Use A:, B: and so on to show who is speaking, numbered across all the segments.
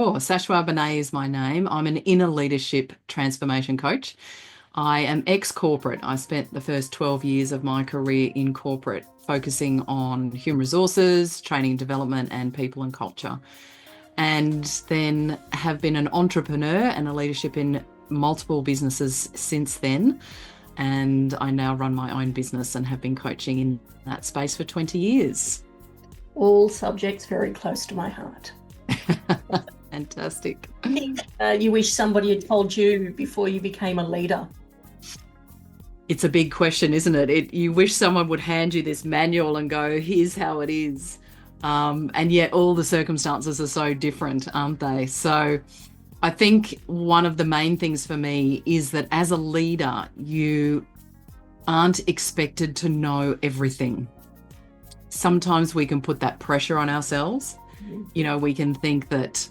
A: Sure. Sashua Benay is my name. I'm an inner leadership transformation coach. I am ex-corporate. I spent the first 12 years of my career in corporate, focusing on human resources, training and development, and people and culture. And then have been an entrepreneur and a leadership in multiple businesses since then. And I now run my own business and have been coaching in that space for 20 years.
B: All subjects very close to my heart.
A: Fantastic.
B: You wish somebody had told you before you became a leader?
A: It's a big question, isn't it? You wish someone would hand you this manual and go, here's how it is. And yet all the circumstances are so different, aren't they? So I think one of the main things for me is that as a leader, you aren't expected to know everything. Sometimes we can put that pressure on ourselves. You know, we can think that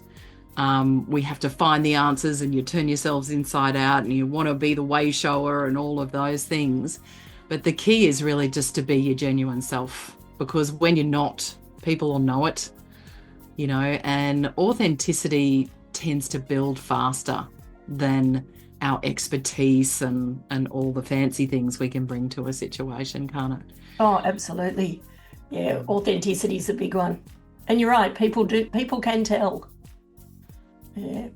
A: we have to find the answers, and you turn yourselves inside out and you want to be the way shower and all of those things. But the key is really just to be your genuine self, because when you're not, people will know it, you know, and authenticity tends to build faster than our expertise and all the fancy things we can bring to a situation, can't it?
B: Oh, absolutely. Yeah, authenticity is a big one. And you're right, people can tell. Yeah.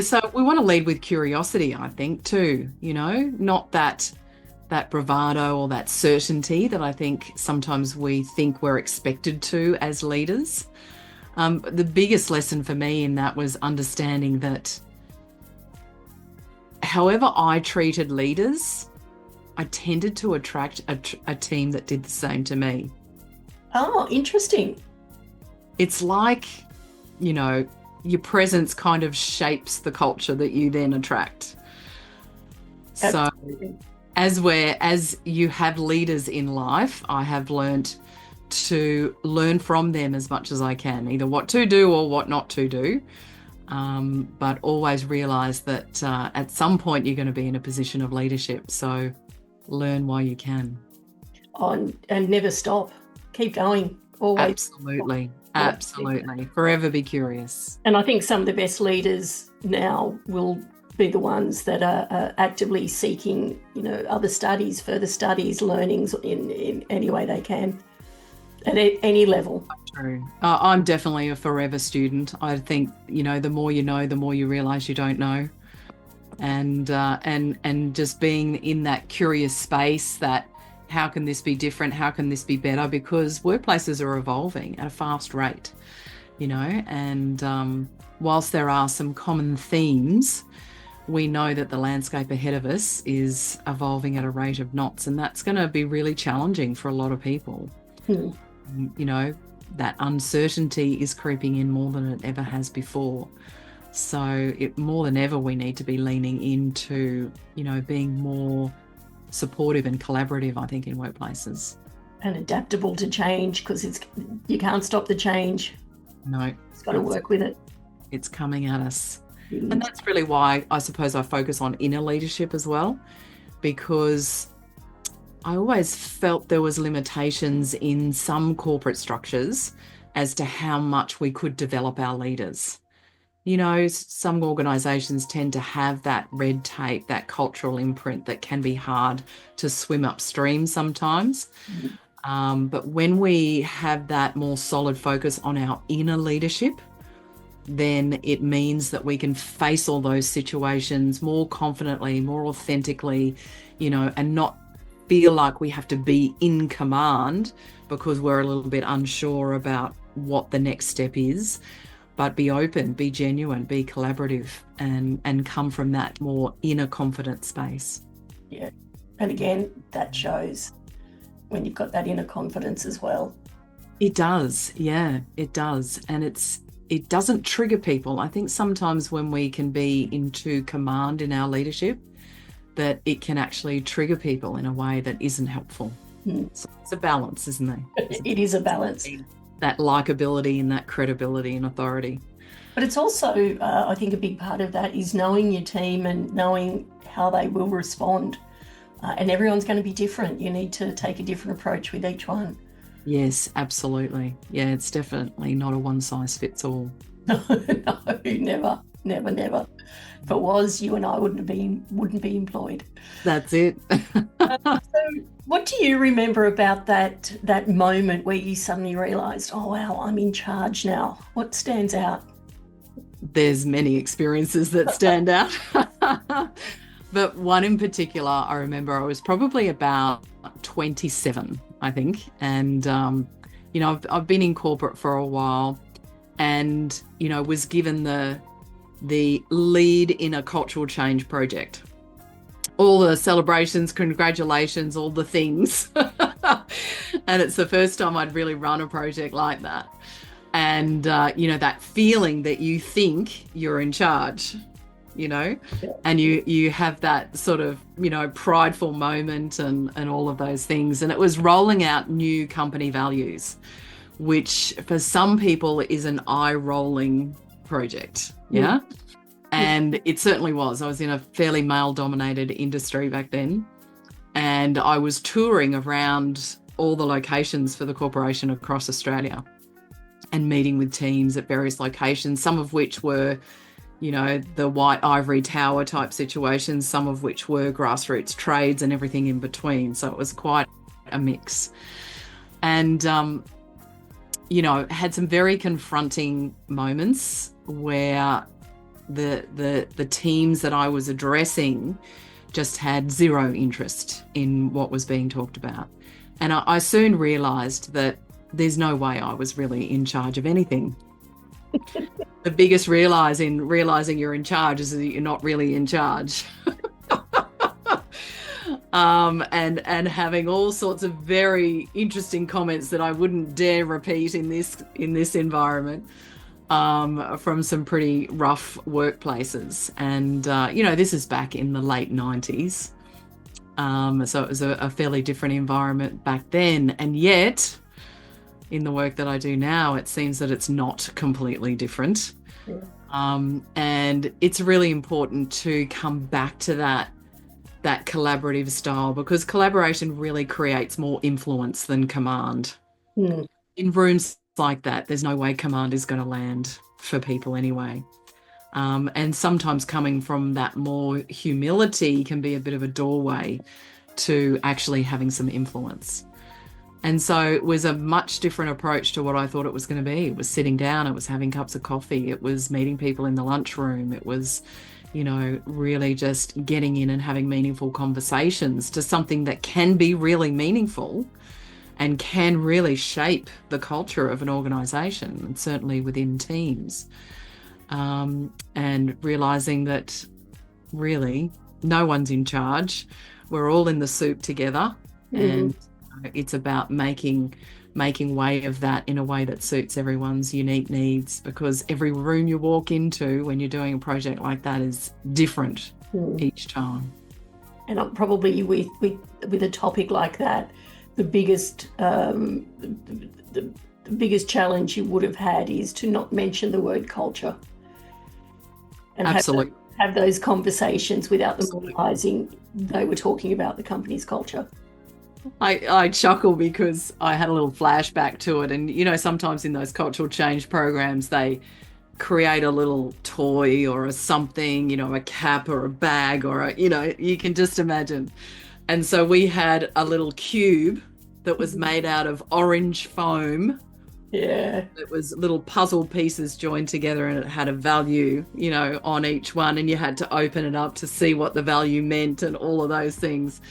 A: So we want to lead with curiosity, I think, too, you know, not that bravado or that certainty that I think sometimes we think we're expected to as leaders. The biggest lesson for me in that was understanding that however I treated leaders, I tended to attract a team that did the same to me.
B: Oh, interesting.
A: It's like, you know, your presence kind of shapes the culture that you then attract.
B: Absolutely.
A: So as you have leaders in life, I have learned to learn from them as much as I can, either what to do or what not to do. But always realize that at some point you're going to be in a position of leadership. So learn while you can.
B: Oh, and never stop. Keep going. Always.
A: Absolutely. Forever be curious.
B: And I think some of the best leaders now will be the ones that are actively seeking, you know, other studies, further studies, learnings in any way they can, at any level.
A: True. I'm definitely a forever student. I think, you know, the more you know, the more you realize you don't know. And just being in that curious space, that how can this be different? How can this be better? Because workplaces are evolving at a fast rate, you know, and whilst there are some common themes, we know that the landscape ahead of us is evolving at a rate of knots, and that's going to be really challenging for a lot of people. You know, that uncertainty is creeping in more than it ever has before. So more than ever, we need to be leaning into, you know, being more supportive and collaborative, I think, in workplaces.
B: And adaptable to change, because you can't stop the change.
A: No.
B: It's got to work with it.
A: It's coming at us. And that's really why I suppose I focus on inner leadership as well, because I always felt there was limitations in some corporate structures as to how much we could develop our leaders. You know, some organisations tend to have that red tape, that cultural imprint that can be hard to swim upstream sometimes. But when we have that more solid focus on our inner leadership, then it means that we can face all those situations more confidently, more authentically, you know, and not feel like we have to be in command because we're a little bit unsure about what the next step is. But be open, be genuine, be collaborative, and come from that more inner confident space.
B: Yeah. And again, that shows when you've got that inner confidence as well.
A: It does. Yeah, it does. And it doesn't trigger people. I think sometimes when we can be into command in our leadership, that it can actually trigger people in a way that isn't helpful. So it's a balance, isn't it?
B: It is a balance.
A: That likability and that credibility and authority.
B: But it's also, I think a big part of that is knowing your team and knowing how they will respond. And everyone's going to be different. You need to take a different approach with each one.
A: Yes, absolutely. Yeah, it's definitely not a one size fits all.
B: No, never, never, never. If it was, you and I wouldn't be employed.
A: That's it.
B: So what do you remember about that moment where you suddenly realised, oh wow, I'm in charge now? What stands out?
A: There's many experiences that stand out. But one in particular, I remember I was probably about 27, I think. And, I've been in corporate for a while and, was given the lead in a cultural change project. All the celebrations, congratulations, all the things. And it's the first time I'd really run a project like that. And, that feeling that you think you're in charge, and you have that sort of, prideful moment and all of those things. And it was rolling out new company values, which for some people is an eye-rolling project. Yeah. And it certainly was. I was in a fairly male-dominated industry back then. And I was touring around all the locations for the corporation across Australia and meeting with teams at various locations, some of which were, the white ivory tower type situations, some of which were grassroots trades and everything in between. So it was quite a mix. And, had some very confronting moments where the teams that I was addressing just had zero interest in what was being talked about. And I soon realised that there's no way I was really in charge of anything. The biggest realizing you're in charge is that you're not really in charge. And having all sorts of very interesting comments that I wouldn't dare repeat in this environment, from some pretty rough workplaces. And this is back in the late 90s. So it was a fairly different environment back then. And yet, in the work that I do now, it seems that it's not completely different. And it's really important to come back to that collaborative style, because collaboration really creates more influence than command. In rooms like that, there's no way command is going to land for people anyway. And sometimes coming from that more humility can be a bit of a doorway to actually having some influence. And so it was a much different approach to what I thought it was going to be. It was sitting down, it was having cups of coffee, it was meeting people in the lunchroom, it was, really just getting in and having meaningful conversations to something that can be really meaningful and can really shape the culture of an organisation, and certainly within teams. And realising that really no one's in charge. We're all in the soup together, and it's about making way of that in a way that suits everyone's unique needs, because every room you walk into when you're doing a project like that is different each time.
B: And probably with a topic like that, the biggest challenge you would have had is to not mention the word culture. And
A: Absolutely.
B: Have those conversations without them realising they were talking about the company's culture.
A: I chuckle because I had a little flashback to it. And, sometimes in those cultural change programs, they create a little toy or a something, a cap or a bag or you can just imagine. And so we had a little cube that was made out of orange foam.
B: Yeah.
A: It was little puzzle pieces joined together, and it had a value, on each one. And you had to open it up to see what the value meant and all of those things.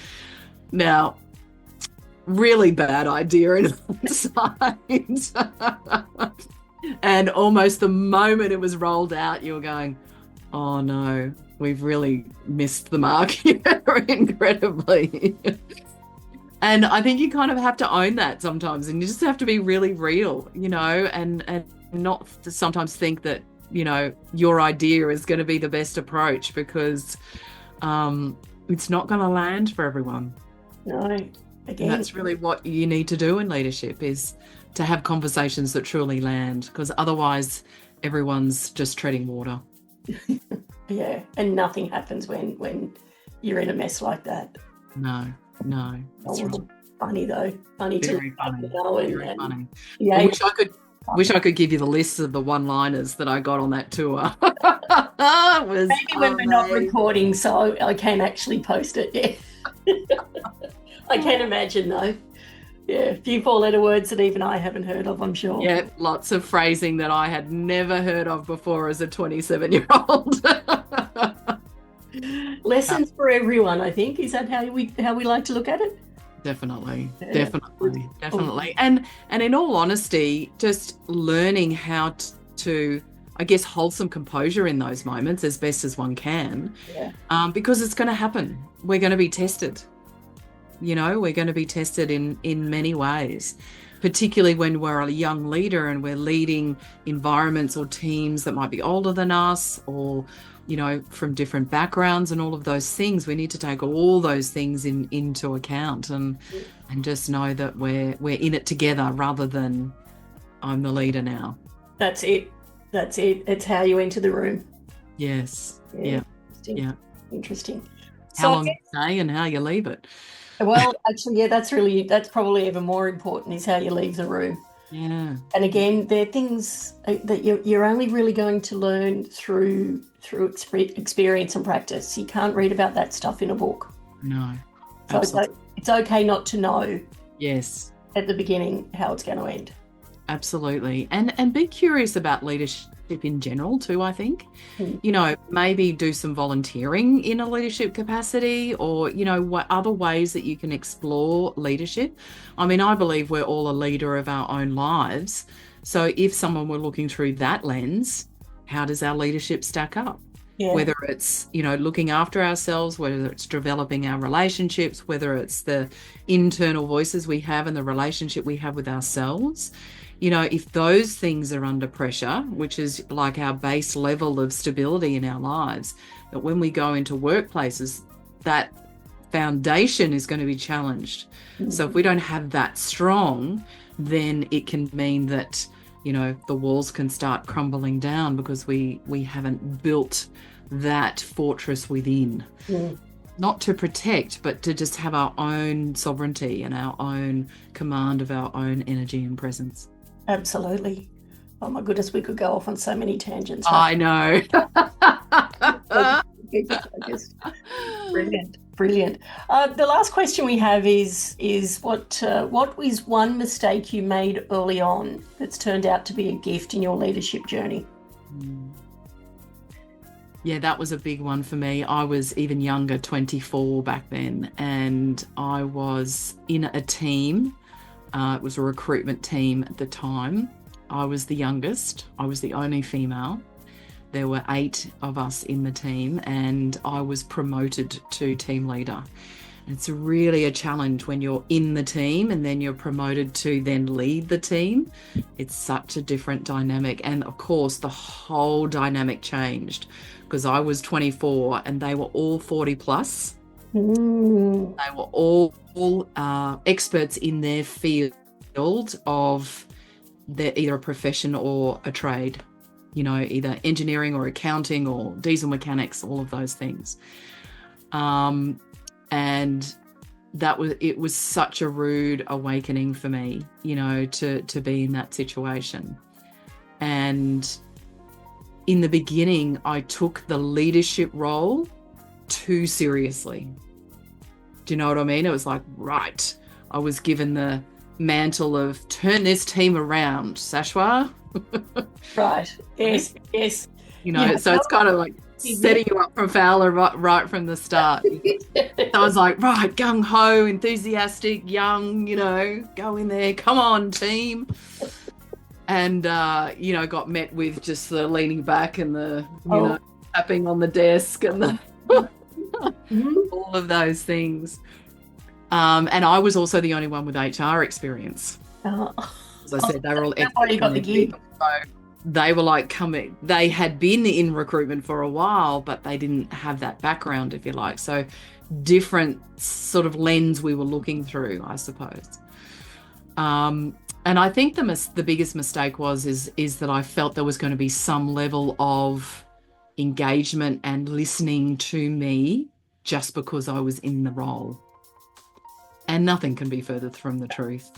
A: Now, really bad idea in hindsight. And almost the moment it was rolled out, you were going, oh no, we've really missed the mark here incredibly. And I think you kind of have to own that sometimes, and you just have to be really real, and not to sometimes think that, your idea is going to be the best approach, because it's not going to land for everyone.
B: No. Again.
A: And that's really what you need to do in leadership, is to have conversations that truly land, because otherwise everyone's just treading water.
B: Yeah, and nothing happens when you're in a mess like that.
A: No.
B: Oh, funny though. Funny
A: very
B: to
A: funny.
B: know.
A: Very funny.
B: Yeah.
A: I wish I could Wish I could give you the list of the one-liners that I got on that tour. It was
B: Maybe when we're not recording, so I can actually post it. Yeah. I can imagine though. Yeah, a few four-letter words that even I haven't heard of, I'm sure.
A: Yeah, lots of phrasing that I had never heard of before as a 27-year-old.
B: Lessons for everyone, I think. Is that how we like to look at it?
A: Definitely,
B: Yeah.
A: definitely. And in all honesty, just learning how to, I guess, hold some composure in those moments as best as one can.
B: Yeah.
A: Because it's going to happen. We're going to be tested. You know, we're going to be tested in many ways, particularly when we're a young leader and we're leading environments or teams that might be older than us, or, you know, from different backgrounds and all of those things. We need to take all those things into account and just know that we're in it together rather than I'm the leader now.
B: That's it. It's how you enter the room.
A: Yes. Yeah.
B: Interesting.
A: How long you stay and how you leave it.
B: Well, actually, yeah, that's probably even more important, is how you leave the room.
A: Yeah.
B: And again, they're things that you're only really going to learn through experience and practice. You can't read about that stuff in a book.
A: No.
B: So it's okay not to know.
A: Yes.
B: At the beginning how it's going to end.
A: Absolutely. And be curious about leadership in general too, I think. You know, maybe do some volunteering in a leadership capacity, or, you know, what other ways that you can explore leadership. I mean, I believe we're all a leader of our own lives. So if someone were looking through that lens, how does our leadership stack up? Yeah. Whether it's, you know, looking after ourselves, whether it's developing our relationships, whether it's the internal voices we have and the relationship we have with ourselves. You know, if those things are under pressure, which is like our base level of stability in our lives, that when we go into workplaces, that foundation is going to be challenged. So if we don't have that strong, then it can mean that, you know, the walls can start crumbling down because we haven't built that fortress within. Not to protect, but to just have our own sovereignty and our own command of our own energy and presence.
B: Absolutely. Oh my goodness, we could go off on so many tangents.
A: I know.
B: Brilliant. The last question we have is what was one mistake you made early on that's turned out to be a gift in your leadership journey?
A: Yeah, that was a big one for me. I was even younger, 24 back then, and I was in a team. It was a recruitment team at the time. I was the youngest. I was the only female. There were 8 of us in the team, and I was promoted to team leader. It's really a challenge when you're in the team and then you're promoted to then lead the team. It's such a different dynamic. And of course, the whole dynamic changed because I was 24 and they were all 40 plus. They were all experts in their field of their either a profession or a trade, you know, either engineering or accounting or diesel mechanics, all of those things. And it was such a rude awakening for me, you know, to be in that situation. And in the beginning, I took the leadership role too seriously. Do you know what I mean? It was like, right, I was given the mantle of turn this team around, Sashua.
B: Right. Yes.
A: You know, so it's kind of like setting you up for failure right from the start. So I was like, right, gung-ho, enthusiastic, young, you know, go in there, come on, team. And, you know, got met with just the leaning back and the, you know, tapping on the desk and the all of those things. And I was also the only one with HR experience. As I said, they were all
B: experts. Got the gig.
A: So they were like they had been in recruitment for a while, but they didn't have that background, if you like. So different sort of lens we were looking through, I suppose. And I think the biggest mistake is that I felt there was going to be some level of engagement and listening to me just because I was in the role. And nothing can be further from the truth.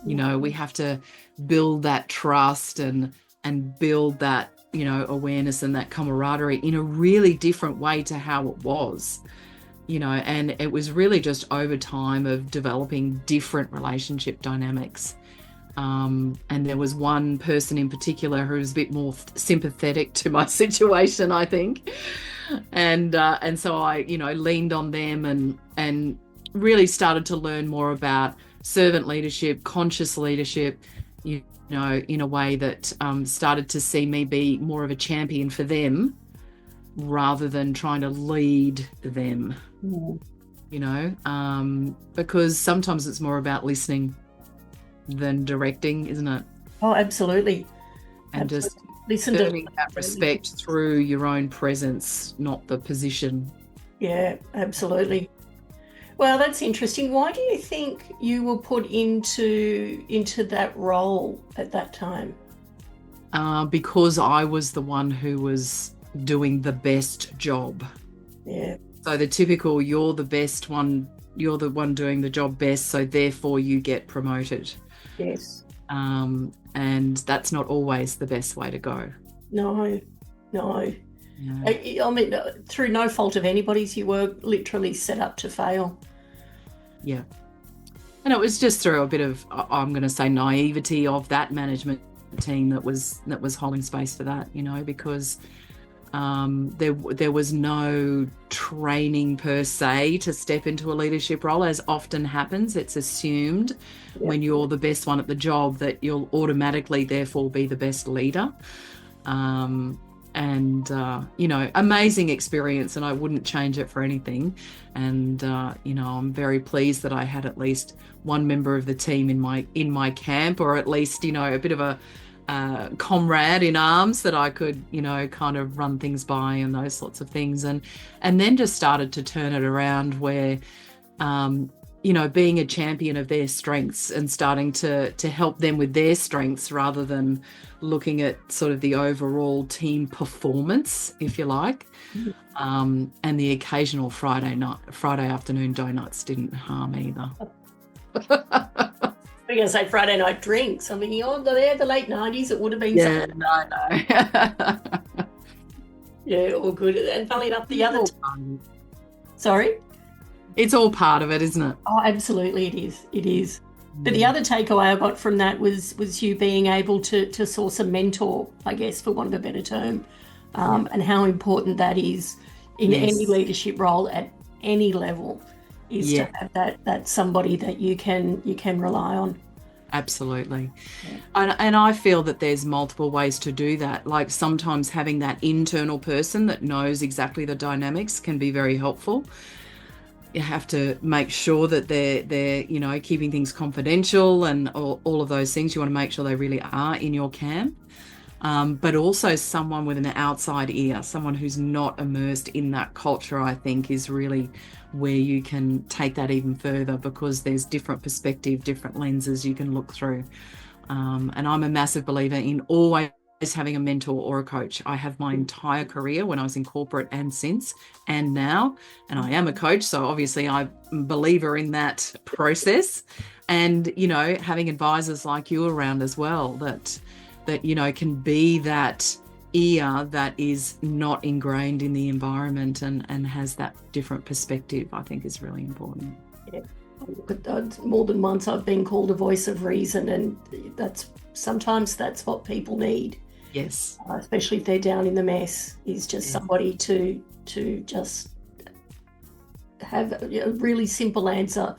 A: You know, we have to build that trust and build that, you know, awareness and that camaraderie in a really different way to how it was, you know, and it was really just over time of developing different relationship dynamics. And there was one person in particular who was a bit more sympathetic to my situation, I think. And so I, you know, leaned on them and really started to learn more about servant leadership, conscious leadership, you know, in a way that started to see me be more of a champion for them rather than trying to lead them, you know, because sometimes it's more about listening than directing, isn't it?
B: Oh, absolutely.
A: And
B: absolutely.
A: just
B: listen
A: earning that respect through your own presence, not the position.
B: Yeah, absolutely. Well, that's interesting. Why do you think you were put into that role at that time?
A: Because I was the one who was doing the best job.
B: Yeah.
A: So the typical, you're the best one, you're the one doing the job best, so therefore you get promoted.
B: Yes.
A: And that's not always the best way to go.
B: No.
A: Yeah.
B: I mean, through no fault of anybody's, you were literally set up to fail.
A: Yeah. And it was just through a bit of, I'm going to say, naivety of that management team that was holding space for that, you know, because there was no training per se to step into a leadership role, as often happens. It's assumed when you're the best one at the job that you'll automatically therefore be the best leader. You know, amazing experience, and I wouldn't change it for anything. And you know, I'm very pleased that I had at least one member of the team in my camp, or at least, you know, a bit of a comrade in arms that I could, you know, kind of run things by and those sorts of things. And then just started to turn it around where, you know, being a champion of their strengths and starting to help them with their strengths rather than looking at sort of the overall team performance, if you like. And the occasional Friday afternoon donuts didn't harm either.
B: I'm going to say Friday night drinks. I mean, they're the late 90s. It would have been something.
A: No.
B: Yeah, all good. And funny enough, the other Sorry?
A: It's all part of it, isn't it?
B: Oh, absolutely, it is. But the other takeaway I got from that was you being able to source a mentor, I guess, for want of a better term, and how important that is in any leadership role at any level, is to have that somebody that you can rely on.
A: Absolutely. And I feel that there's multiple ways to do that. Like sometimes having that internal person that knows exactly the dynamics can be very helpful. You have to make sure that they're you know, keeping things confidential and all of those things. You want to make sure they really are in your camp. But also someone with an outside ear, someone who's not immersed in that culture, I think is really where you can take that even further, because there's different perspective, different lenses you can look through. And I'm a massive believer in always having a mentor or a coach. I have my entire career when I was in corporate and since and now, and I am a coach, so obviously I'm a believer in that process. And, you know, having advisors like you around as well that you know, can be that ear that is not ingrained in the environment and has that different perspective, I think is really important.
B: Yeah. More than once I've been called a voice of reason, and sometimes that's what people need.
A: Yes.
B: Especially if they're down in the mess, is just somebody to just have a really simple answer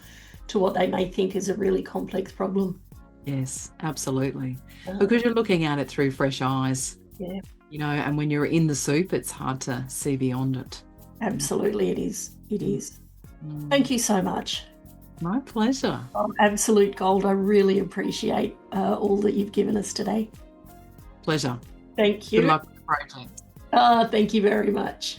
B: to what they may think is a really complex problem.
A: Yes, absolutely. Because you're looking at it through fresh eyes.
B: Yeah.
A: You know, and when you're in the soup, it's hard to see beyond it.
B: Absolutely, it is. It is. Thank you so much.
A: My pleasure.
B: Oh, absolute gold. I really appreciate all that you've given us today.
A: Pleasure.
B: Thank you.
A: Good luck with the project.
B: Thank you very much.